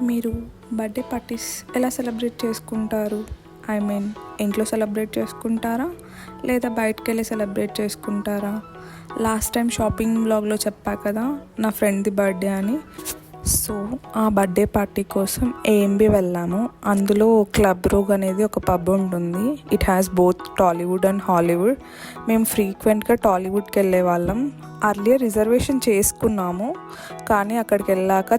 మీరు birthday parties ఎలా celebrate చేసుకుంటారు? ఐ మీన్ ఇంట్లో సెలబ్రేట్ చేసుకుంటారా లేదా బయటకు వెళ్ళి సెలబ్రేట్ చేసుకుంటారా? లాస్ట్ టైం షాపింగ్ బ్లాగ్లో చెప్పా కదా నా ఫ్రెండ్ది బర్త్డే అని. సో ఆ బర్త్డే పార్టీ కోసం ఏఎంబి వెళ్ళాము. అందులో క్లబ్ రోగ్ అనేది ఒక పబ్ ఉంటుంది. It has both Tollywood and Hollywood. మేము ఫ్రీక్వెంట్గా టాలీవుడ్కి వెళ్ళే వాళ్ళం. అర్లియర్ రిజర్వేషన్ చేసుకున్నాము, కానీ అక్కడికి వెళ్ళాక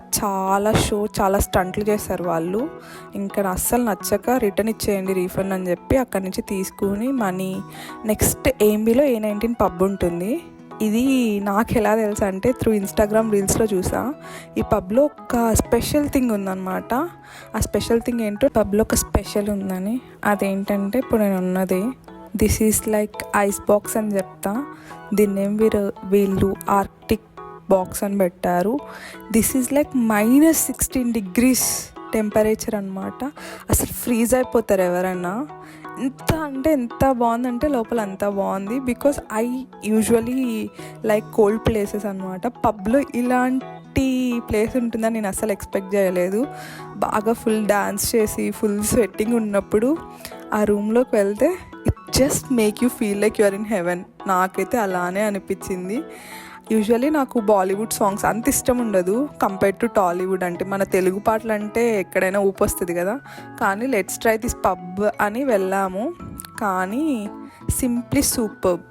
చాలా స్టంట్లు చేశారు వాళ్ళు. ఇంకా అస్సలు నచ్చక రిటర్న్ ఇచ్చేయండి రీఫండ్ అని చెప్పి అక్కడి నుంచి తీసుకుని మనీ నెక్స్ట్ ఏఎంబిలో A19 పబ్ ఉంటుంది. ఇది నాకు ఎలా తెలుసు అంటే త్రూ ఇన్స్టాగ్రామ్ రీల్స్లో చూసా. ఈ పబ్లో ఒక స్పెషల్ థింగ్ ఉందన్నమాట. ఆ స్పెషల్ థింగ్ ఏంటో పబ్లో ఒక స్పెషల్ ఉందని. అదేంటంటే ఇప్పుడు నేను ఉన్నది this is like ice box అని చెప్తా. దీన్నేం వీళ్ళు ఆర్క్టిక్ బాక్స్ అని పెట్టారు. This is like -16 degrees temperature అనమాట. అసలు ఫ్రీజ్ అయిపోతారు ఎవరైనా. ఎంత బాగుందంటే లోపల అంత బాగుంది. Because I usually like cold places అనమాట. పబ్లో ఇలాంటి ప్లేస్ ఉంటుందని నేను అస్సలు ఎక్స్పెక్ట్ చేయలేదు. బాగా ఫుల్ డాన్స్ చేసి ఫుల్ స్వెట్టింగ్ ఉన్నప్పుడు ఆ రూమ్లోకి వెళ్తే it just make you feel like you are in heaven. నాకైతే అలానే అనిపించింది. యూజువల్లీ నాకు బాలీవుడ్ సాంగ్స్ అంత ఇష్టం ఉండదు కంపేర్ టు టాలీవుడ్. అంటే మన తెలుగు పాటలు అంటే ఎక్కడైనా ఊపొస్తుంది కదా. కానీ లెట్స్ ట్రై దిస్ పబ్ అని వెళ్ళాము. కానీ సింప్లీ సూపర్బ్.